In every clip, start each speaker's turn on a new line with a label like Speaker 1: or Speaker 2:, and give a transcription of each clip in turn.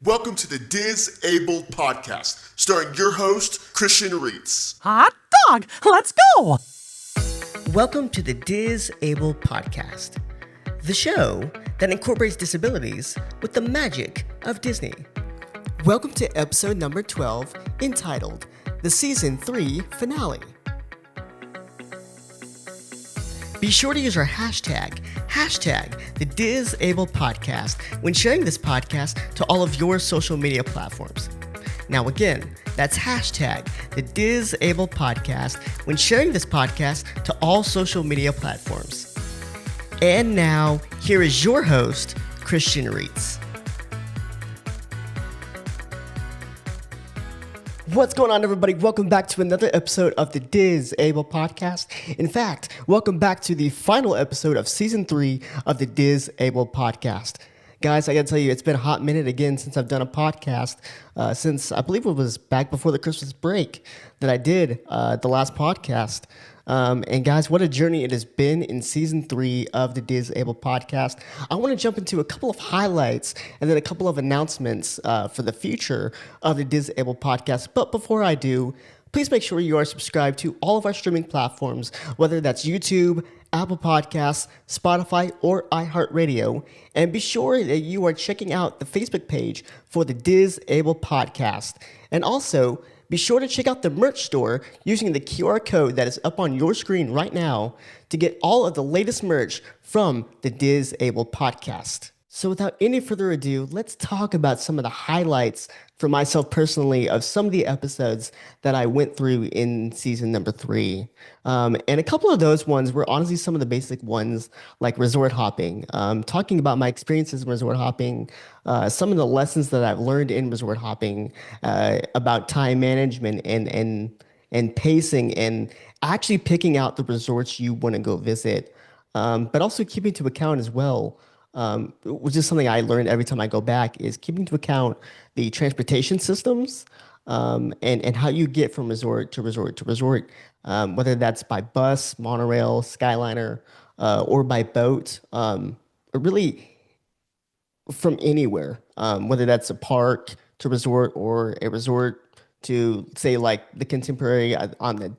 Speaker 1: Welcome to the Disabled Podcast, starring your host, Christian Reitz.
Speaker 2: Hot dog, let's go!
Speaker 3: Welcome to the Disabled Podcast, the show that incorporates disabilities with the magic of Disney. Welcome to episode number 12, entitled The Season 3 Finale. Be sure to use our hashtag the Disabled Podcast when sharing this podcast to all of your social media platforms. Now again, that's hashtag the Disabled Podcast when sharing this podcast to all social media platforms. And now, here is your host, Christian Reitz. What's going on, everybody? Welcome back to another episode of the Disabled Podcast. In fact, welcome back to the final episode of Season 3 of the Disabled Podcast. Guys, I gotta tell you, it's been a hot minute again since I've done a podcast, since I believe it was back before the Christmas break that I did the last podcast. And guys, what a journey it has been in Season 3 of the Disabled Podcast. I want to jump into a couple of highlights and then a couple of announcements for the future of the Disabled Podcast. But before I do, please make sure you are subscribed to all of our streaming platforms, whether that's YouTube, Apple Podcasts, Spotify, or iHeartRadio. And be sure that you are checking out the Facebook page for the Disabled Podcast. And also, be sure to check out the merch store using the QR code that is up on your screen right now to get all of the latest merch from the Disabled Podcast. So without any further ado, let's talk about some of the highlights for myself personally of some of the episodes that I went through in season number 3. And a couple of those ones were honestly some of the basic ones, like resort hopping, talking about my experiences in resort hopping, some of the lessons that I've learned in resort hopping, about time management and pacing and actually picking out the resorts you want to go visit, but also keeping to account as well. Which is something I learned every time I go back, is keeping into account the transportation systems, and how you get from resort to resort to resort, whether that's by bus, monorail, Skyliner, or by boat, or really from anywhere, whether that's a park to resort or a resort to, say, like the Contemporary on the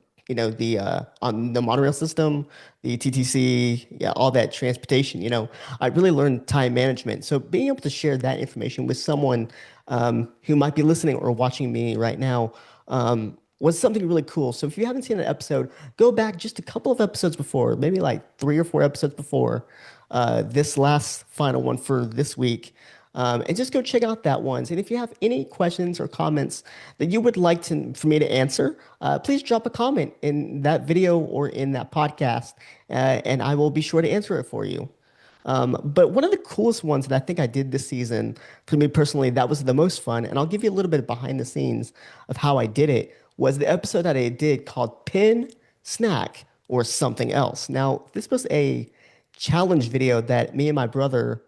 Speaker 3: on the monorail system, the TTC, yeah, all that transportation. I really learned time management. So being able to share that information with someone who might be listening or watching me right now was something really cool. So if you haven't seen an episode, go back just a couple of episodes before, maybe like 3 or 4 episodes before this last final one for this week. And just go check out that one. And if you have any questions or comments that you would like for me to answer, please drop a comment in that video or in that podcast, and I will be sure to answer it for you. But one of the coolest ones that I think I did this season, for me personally, that was the most fun, and I'll give you a little bit behind the scenes of how I did it, was the episode that I did called Pin, Snack, or Something Else. Now, this was a challenge video that me and my brother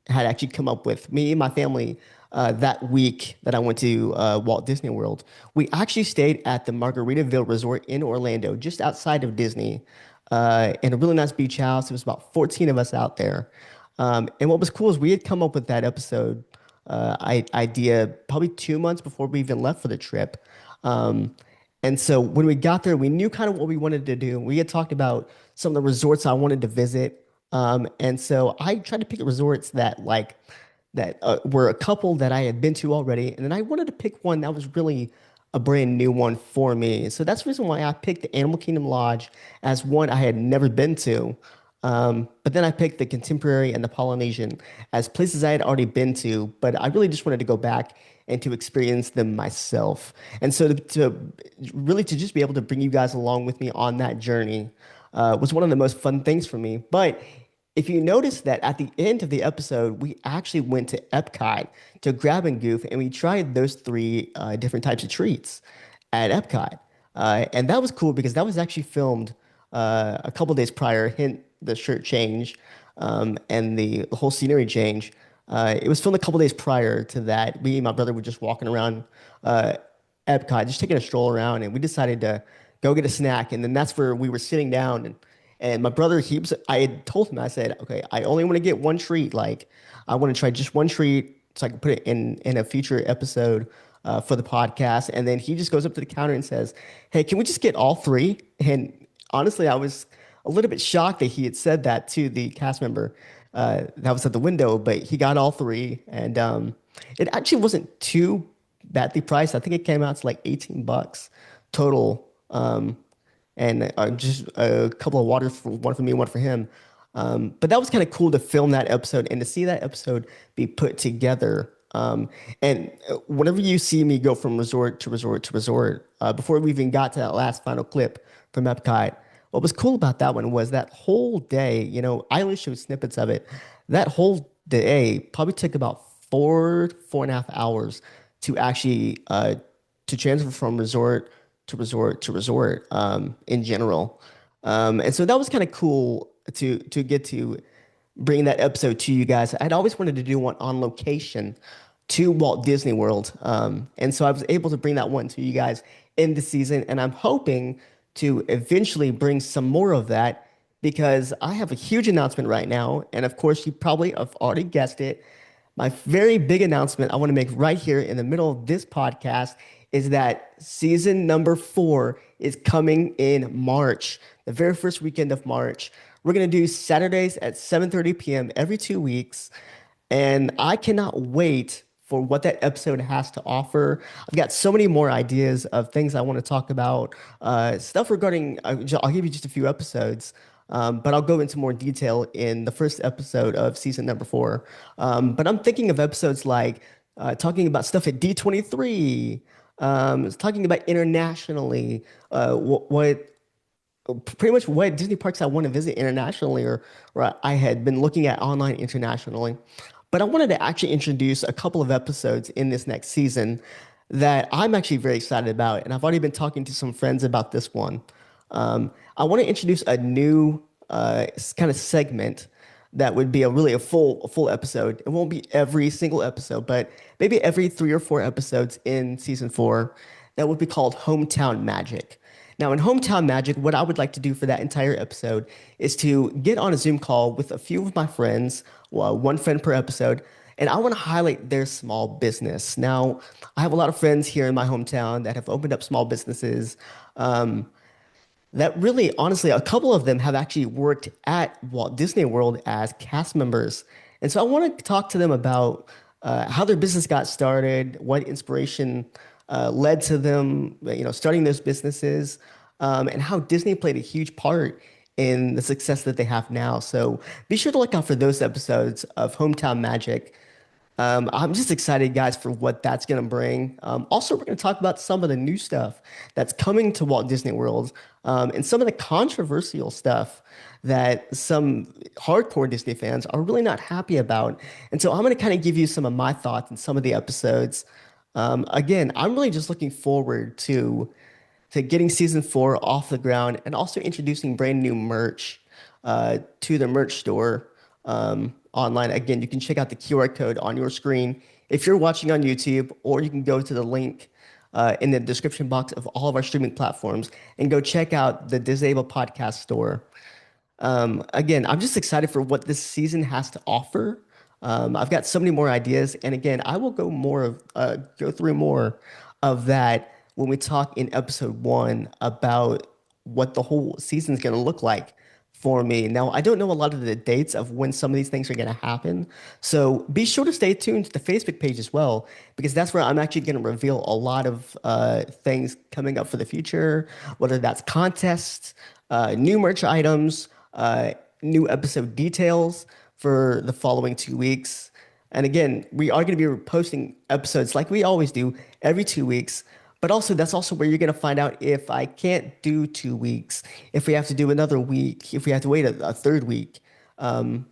Speaker 3: had actually come up with, me and my family, that week that I went to Walt Disney World. We actually stayed at the Margaritaville Resort in Orlando, just outside of Disney, in a really nice beach house. It was about 14 of us out there. And what was cool is we had come up with that episode idea probably 2 months before we even left for the trip. And so when we got there, we knew kind of what we wanted to do. We had talked about some of the resorts I wanted to visit. And so I tried to pick resorts that were a couple that I had been to already, and then I wanted to pick one that was really a brand new one for me. So that's the reason why I picked the Animal Kingdom Lodge as one I had never been to. But then I picked the Contemporary and the Polynesian as places I had already been to, but I really just wanted to go back and to experience them myself. And so to really to just be able to bring you guys along with me on that journey was one of the most fun things for me. But if you notice that at the end of the episode, we actually went to Epcot to grab and goof, and we tried those 3 different types of treats at Epcot. And that was cool because that was actually filmed a couple days prior, hint the shirt change, and the whole scenery change. It was filmed a couple days prior to that. Me and my brother were just walking around Epcot, just taking a stroll around, and we decided to go get a snack. And then that's where we were sitting down, and my brother, I had told him, I said, okay, I only want to get one treat. Like, I want to try just one treat. so I can put it in a future episode for the podcast. And then he just goes up to the counter and says, "Hey, can we just get all three?" And honestly, I was a little bit shocked that he had said that to the cast member that was at the window, but he got all three, and it actually wasn't too badly priced. I think it came out to like $18 total. And just a couple of waters for one for me, one for him. But that was kind of cool to film that episode and to see that episode be put together. And whenever you see me go from resort to resort to resort, before we even got to that last final clip from Epcot, what was cool about that one was that whole day, I only showed snippets of it. That whole day probably took about 4.5 hours to actually to transfer from resort to resort to resort in general. And so that was kind of cool to get to bring that episode to you guys. I'd always wanted to do one on location to Walt Disney World. And so I was able to bring that one to you guys in the season. And I'm hoping to eventually bring some more of that because I have a huge announcement right now. And of course, you probably have already guessed it. My very big announcement I want to make right here in the middle of this podcast is that season number 4 is coming in March, the very first weekend of March. We're going to do Saturdays at 7:30 p.m. every 2 weeks. And I cannot wait for what that episode has to offer. I've got so many more ideas of things I want to talk about, stuff regarding, I'll give you just a few episodes. But I'll go into more detail in the first episode of season number 4. But I'm thinking of episodes like talking about stuff at D23, talking about internationally, what pretty much what Disney parks I want to visit internationally or I had been looking at online internationally. But I wanted to actually introduce a couple of episodes in this next season that I'm actually very excited about. And I've already been talking to some friends about this one. I want to introduce a new kind of segment that would be a full episode. It won't be every single episode, but maybe every 3 or 4 episodes in season 4. That would be called Hometown Magic. Now, in Hometown Magic, what I would like to do for that entire episode is to get on a Zoom call with a few of my friends, well, one friend per episode, and I want to highlight their small business. Now, I have a lot of friends here in my hometown that have opened up small businesses. That really, honestly, a couple of them have actually worked at Walt Disney World as cast members. And so I want to talk to them about how their business got started, what inspiration led to them, starting those businesses, and how Disney played a huge part in the success that they have now. So be sure to look out for those episodes of Hometown Magic. I'm just excited, guys, for what that's going to bring. Also, we're going to talk about some of the new stuff that's coming to Walt Disney World and some of the controversial stuff that some hardcore Disney fans are really not happy about. And so I'm going to kind of give you some of my thoughts in some of the episodes. Again, I'm really just looking forward to getting season 4 off the ground and also introducing brand new merch to the merch store online. Again, you can check out the QR code on your screen if you're watching on YouTube, or you can go to the link in the description box of all of our streaming platforms and go check out the Disabled Podcast store. Again, I'm just excited for what this season has to offer. I've got so many more ideas, and again, I will go through more of that when we talk in episode 1 about what the whole season is going to look like for me. Now, I don't know a lot of the dates of when some of these things are going to happen, so be sure to stay tuned to the Facebook page as well, because that's where I'm actually going to reveal a lot of things coming up for the future, whether that's contests, new merch items, new episode details for the following 2 weeks. And again, we are going to be posting episodes like we always do every 2 weeks. But also, that's also where you're going to find out if I can't do 2 weeks, if we have to do another week, if we have to wait a third week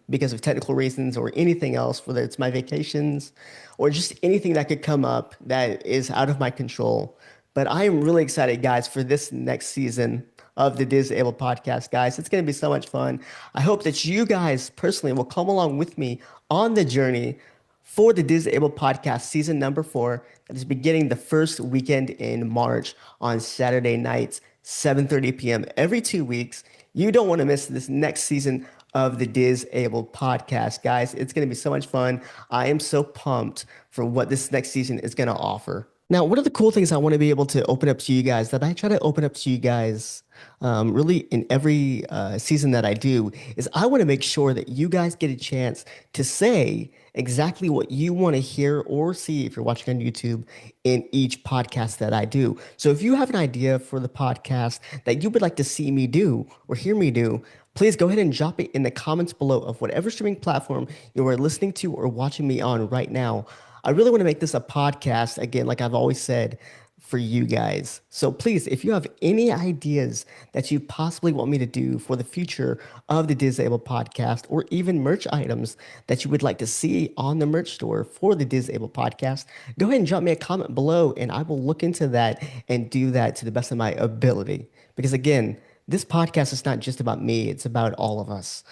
Speaker 3: because of technical reasons or anything else, whether it's my vacations or just anything that could come up that is out of my control. But I am really excited, guys, for this next season of the Disabled podcast, guys. It's going to be so much fun. I hope that you guys personally will come along with me on the journey for the Disabled podcast season number 4 that is beginning the first weekend in March on Saturday nights, 7:30 p.m. every 2 weeks. You don't want to miss this next season of the Disabled podcast. Guys, it's going to be so much fun. I am so pumped for what this next season is going to offer. Now, one of the cool things I want to be able to open up to you guys that I try to open up to you guys really in every season that I do is I want to make sure that you guys get a chance to say exactly what you want to hear or see if you're watching on YouTube in each podcast that I do. So if you have an idea for the podcast that you would like to see me do or hear me do, please go ahead and drop it in the comments below of whatever streaming platform you are listening to or watching me on right now. I really want to make this a podcast, again, like I've always said, for you guys. So please, if you have any ideas that you possibly want me to do for the future of the Disabled podcast, or even merch items that you would like to see on the merch store for the Disabled podcast, go ahead and drop me a comment below and I will look into that and do that to the best of my ability. Because again, this podcast is not just about me, it's about all of us.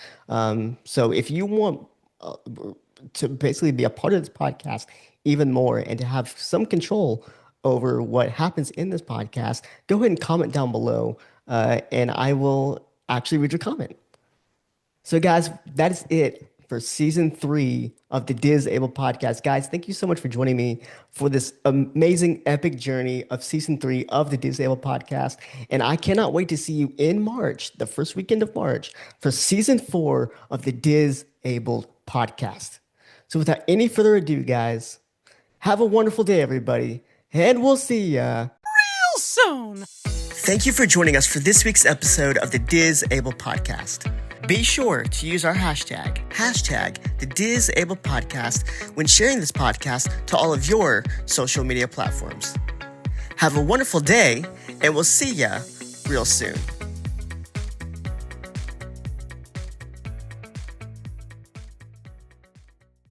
Speaker 3: So if you want to basically be a part of this podcast even more and to have some control over what happens in this podcast, go ahead and comment down below and I will actually read your comment. So, guys, that is it for season 3 of the Disabled podcast. Guys, thank you so much for joining me for this amazing, epic journey of season 3 of the Disabled podcast. And I cannot wait to see you in March, the first weekend of March, for season 4 of the Disabled podcast. So, without any further ado, guys, have a wonderful day, everybody, and we'll see ya
Speaker 2: Real soon.
Speaker 3: Thank you for joining us for this week's episode of the Disabled podcast. Be sure to use our hashtag the Disabled podcast when sharing this podcast to all of your social media platforms. Have a wonderful day, and we'll see ya real soon.